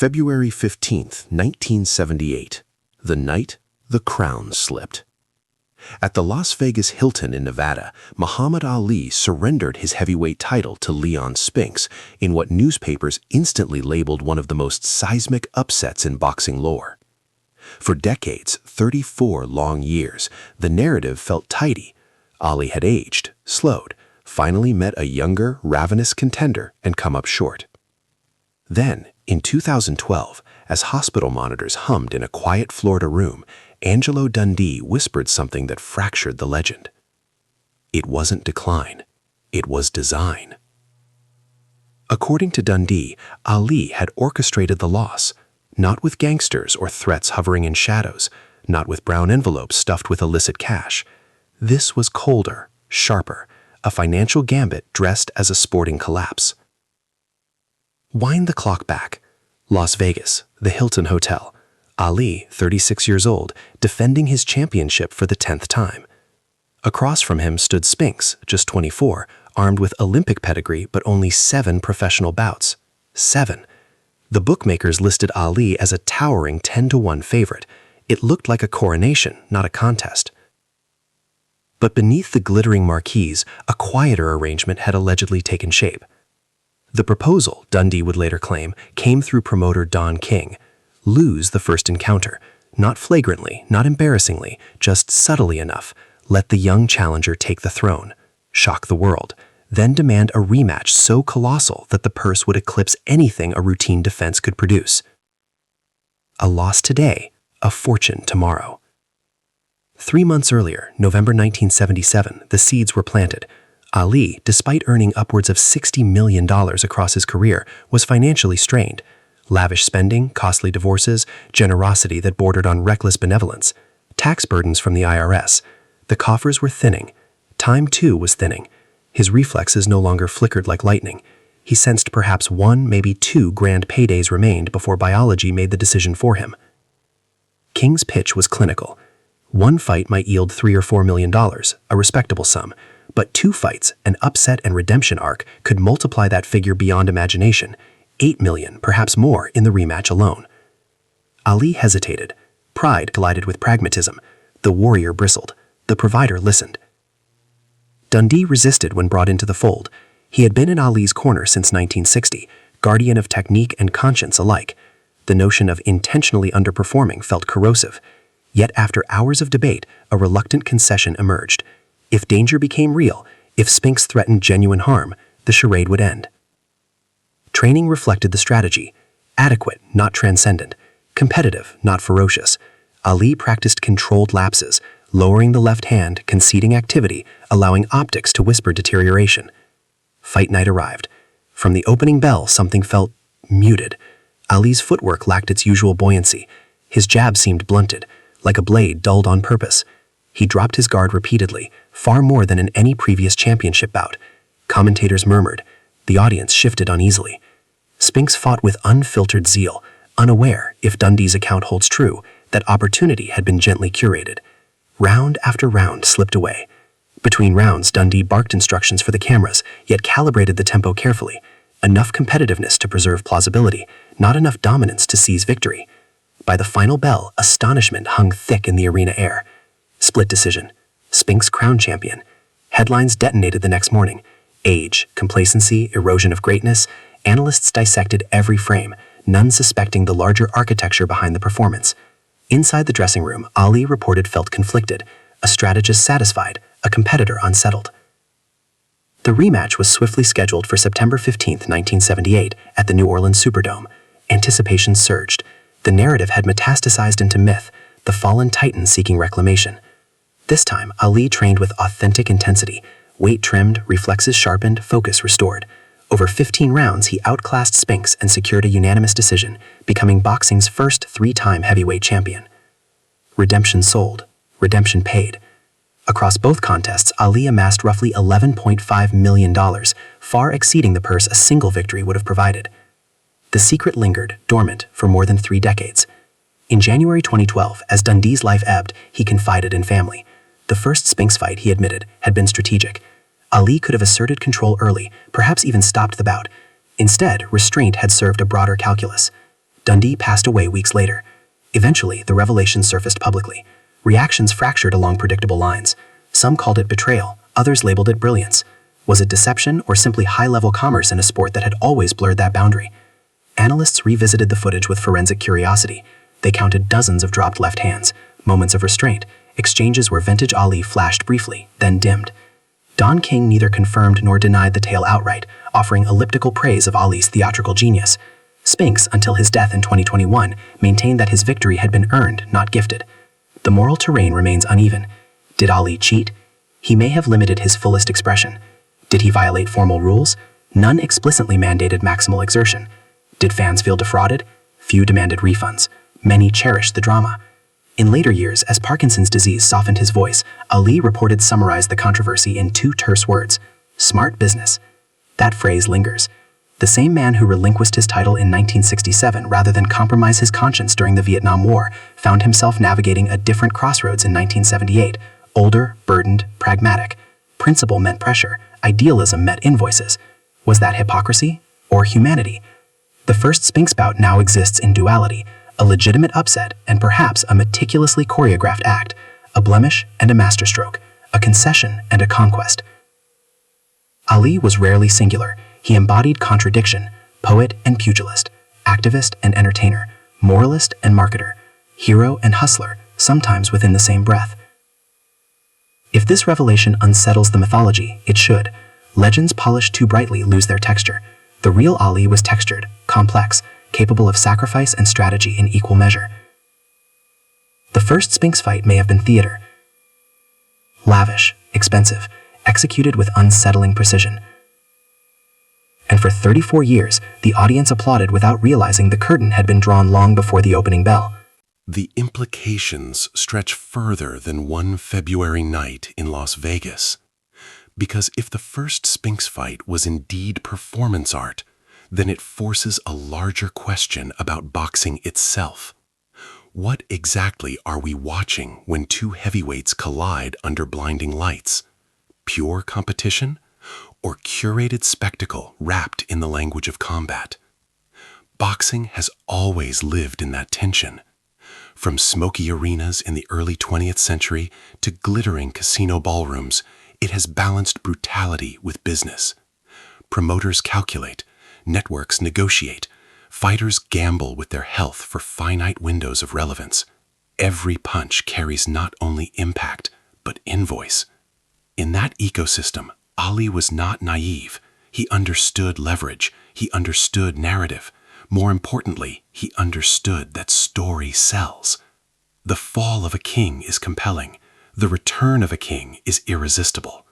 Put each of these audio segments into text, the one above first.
February 15th, 1978, the night the crown slipped. At the Las Vegas Hilton in Nevada, Muhammad Ali surrendered his heavyweight title to Leon Spinks in what newspapers instantly labeled one of the most seismic upsets in boxing lore. For decades, 34 long years, the narrative felt tidy. Ali had aged, slowed, finally met a younger, ravenous contender and come up short. Then, in 2012, as hospital monitors hummed in a quiet Florida room, Angelo Dundee whispered something that fractured the legend. It wasn't decline, it was design. According to Dundee, Ali had orchestrated the loss, not with gangsters or threats hovering in shadows, not with brown envelopes stuffed with illicit cash. This was colder, sharper, a financial gambit dressed as a sporting collapse. Wind the clock back. Las Vegas, the Hilton Hotel. Ali, 36 years old, defending his championship for the 10th time. Across from him stood Spinks, just 24, armed with Olympic pedigree but only 7 professional bouts. 7. The bookmakers listed Ali as a towering 10-1 favorite. It looked like a coronation, not a contest. But beneath the glittering marquees, a quieter arrangement had allegedly taken shape. The proposal, Dundee would later claim, came through promoter Don King. Lose the first encounter, not flagrantly, not embarrassingly, just subtly enough. Let the young challenger take the throne, shock the world, then demand a rematch so colossal that the purse would eclipse anything a routine defense could produce. A loss today, a fortune tomorrow. 3 months earlier, November 1977, the seeds were planted. Ali, despite earning upwards of $60 million across his career, was financially strained. Lavish spending, costly divorces, generosity that bordered on reckless benevolence, tax burdens from the IRS. The coffers were thinning. Time, too, was thinning. His reflexes no longer flickered like lightning. He sensed perhaps 1, maybe 2 grand paydays remained before biology made the decision for him. King's pitch was clinical. 1 fight might yield $3 or $4 million, a respectable sum. But 2 fights, an upset and redemption arc, could multiply that figure beyond imagination. 8 million, perhaps more, in the rematch alone. Ali hesitated. Pride collided with pragmatism. The warrior bristled. The provider listened. Dundee resisted when brought into the fold. He had been in Ali's corner since 1960, guardian of technique and conscience alike. The notion of intentionally underperforming felt corrosive. Yet after hours of debate, a reluctant concession emerged. If danger became real, if Spinks threatened genuine harm, the charade would end. Training reflected the strategy. Adequate, not transcendent. Competitive, not ferocious. Ali practiced controlled lapses, lowering the left hand, conceding activity, allowing optics to whisper deterioration. Fight night arrived. From the opening bell, something felt muted. Ali's footwork lacked its usual buoyancy. His jab seemed blunted, like a blade dulled on purpose. He dropped his guard repeatedly, far more than in any previous championship bout. Commentators murmured. The audience shifted uneasily. Spinks fought with unfiltered zeal, unaware, if Dundee's account holds true, that opportunity had been gently curated. Round after round slipped away. Between rounds, Dundee barked instructions for the cameras, yet calibrated the tempo carefully. Enough competitiveness to preserve plausibility, not enough dominance to seize victory. By the final bell, astonishment hung thick in the arena air. Split decision. Spinks crown champion. Headlines detonated the next morning. Age, complacency, erosion of greatness. Analysts dissected every frame, none suspecting the larger architecture behind the performance. Inside the dressing room, Ali reported felt conflicted, a strategist satisfied, a competitor unsettled. The rematch was swiftly scheduled for September 15, 1978, at the New Orleans Superdome. Anticipation surged. The narrative had metastasized into myth, the fallen titan seeking reclamation. This time, Ali trained with authentic intensity, weight trimmed, reflexes sharpened, focus restored. Over 15 rounds, he outclassed Spinks and secured a unanimous decision, becoming boxing's first 3-time heavyweight champion. Redemption sold. Redemption paid. Across both contests, Ali amassed roughly $11.5 million, far exceeding the purse a single victory would have provided. The secret lingered, dormant, for more than 3 decades. In January 2012, as Dundee's life ebbed, he confided in family. The first Spinks fight, he admitted, had been strategic. Ali could have asserted control early, perhaps even stopped the bout. Instead, restraint had served a broader calculus. Dundee passed away weeks later. Eventually, the revelation surfaced publicly. Reactions fractured along predictable lines. Some called it betrayal, others labeled it brilliance. Was it deception or simply high-level commerce in a sport that had always blurred that boundary? Analysts revisited the footage with forensic curiosity. They counted dozens of dropped left hands, moments of restraint, exchanges where vintage Ali flashed briefly, then dimmed. Don King neither confirmed nor denied the tale outright, offering elliptical praise of Ali's theatrical genius. Spinks, until his death in 2021, maintained that his victory had been earned, not gifted. The moral terrain remains uneven. Did Ali cheat? He may have limited his fullest expression. Did he violate formal rules? None explicitly mandated maximal exertion. Did fans feel defrauded? Few demanded refunds. Many cherished the drama. In later years, as Parkinson's disease softened his voice, Ali reported summarized the controversy in two terse words: smart business. That phrase lingers. The same man who relinquished his title in 1967 rather than compromise his conscience during the Vietnam War found himself navigating a different crossroads in 1978. Older, burdened, pragmatic. Principle meant pressure. Idealism met invoices. Was that hypocrisy or humanity? The first Spinks bout now exists in duality, a legitimate upset and perhaps a meticulously choreographed act, a blemish and a masterstroke, a concession and a conquest. Ali was rarely singular. He embodied contradiction, poet and pugilist, activist and entertainer, moralist and marketer, hero and hustler, sometimes within the same breath. If this revelation unsettles the mythology, it should. Legends polished too brightly lose their texture. The real Ali was textured, complex, capable of sacrifice and strategy in equal measure. The first Spinks fight may have been theater. Lavish, expensive, executed with unsettling precision. And for 34 years, the audience applauded without realizing the curtain had been drawn long before the opening bell. The implications stretch further than one February night in Las Vegas. Because if the first Spinks fight was indeed performance art, then it forces a larger question about boxing itself. What exactly are we watching when two heavyweights collide under blinding lights? Pure competition or curated spectacle wrapped in the language of combat? Boxing has always lived in that tension. From smoky arenas in the early 20th century to glittering casino ballrooms, it has balanced brutality with business. Promoters calculate, networks negotiate, fighters gamble with their health for finite windows of relevance. Every punch carries not only impact, but invoice. In that ecosystem, Ali was not naive. He understood leverage. He understood narrative. More importantly, he understood that story sells. The fall of a king is compelling. The return of a king is irresistible.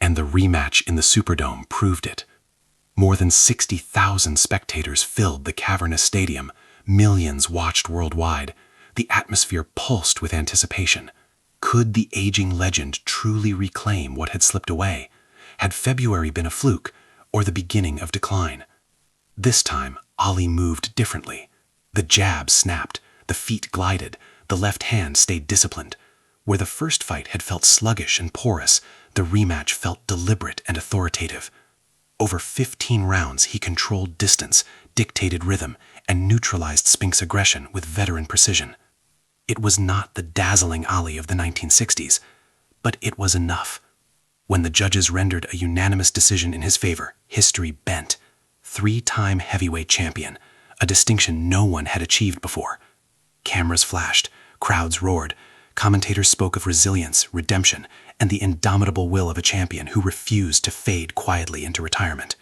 And the rematch in the Superdome proved it. More than 60,000 spectators filled the cavernous stadium. Millions watched worldwide. The atmosphere pulsed with anticipation. Could the aging legend truly reclaim what had slipped away? Had February been a fluke or the beginning of decline? This time, Ali moved differently. The jab snapped, the feet glided, the left hand stayed disciplined. Where the first fight had felt sluggish and porous, the rematch felt deliberate and authoritative. Over 15 rounds, he controlled distance, dictated rhythm, and neutralized Spinks' aggression with veteran precision. It was not the dazzling Ali of the 1960s, but it was enough. When the judges rendered a unanimous decision in his favor, history bent. 3-time heavyweight champion, a distinction no one had achieved before. Cameras flashed, crowds roared, commentators spoke of resilience, redemption, and the indomitable will of a champion who refused to fade quietly into retirement.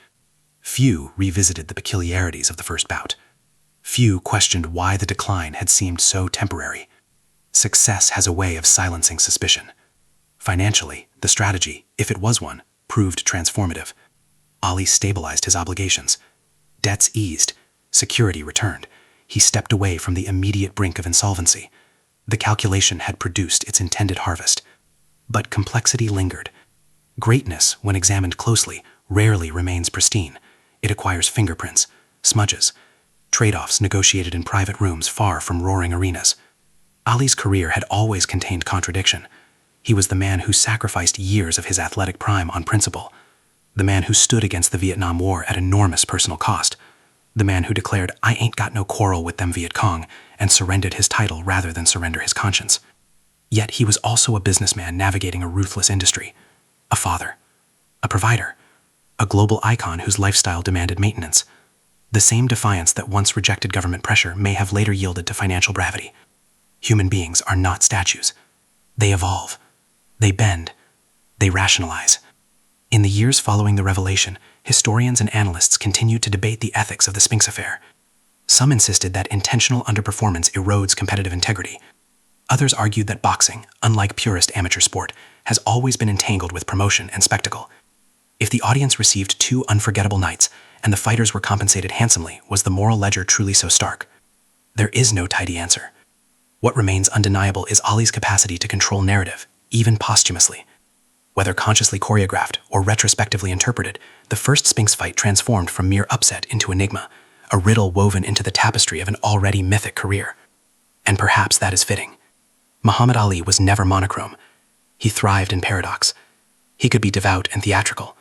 Few revisited the peculiarities of the first bout. Few questioned why the decline had seemed so temporary. Success has a way of silencing suspicion. Financially, the strategy, if it was one, proved transformative. Ali stabilized his obligations. Debts eased. Security returned. He stepped away from the immediate brink of insolvency. The calculation had produced its intended harvest. But complexity lingered. Greatness, when examined closely, rarely remains pristine. It acquires fingerprints, smudges, trade-offs negotiated in private rooms far from roaring arenas. Ali's career had always contained contradiction. He was the man who sacrificed years of his athletic prime on principle. The man who stood against the Vietnam War at enormous personal cost. The man who declared, "I ain't got no quarrel with them Viet Cong," and surrendered his title rather than surrender his conscience. Yet he was also a businessman navigating a ruthless industry, a father, a provider, a global icon whose lifestyle demanded maintenance. The same defiance that once rejected government pressure may have later yielded to financial gravity. Human beings are not statues. They evolve. They bend. They rationalize. In the years following the revelation, historians and analysts continued to debate the ethics of the Spinks affair. Some insisted that intentional underperformance erodes competitive integrity. Others argued that boxing, unlike purist amateur sport, has always been entangled with promotion and spectacle. If the audience received 2 unforgettable nights, and the fighters were compensated handsomely, was the moral ledger truly so stark? There is no tidy answer. What remains undeniable is Ali's capacity to control narrative, even posthumously. Whether consciously choreographed or retrospectively interpreted, the first Spinks fight transformed from mere upset into enigma, a riddle woven into the tapestry of an already mythic career. And perhaps that is fitting. Muhammad Ali was never monochrome. He thrived in paradox. He could be devout and theatrical,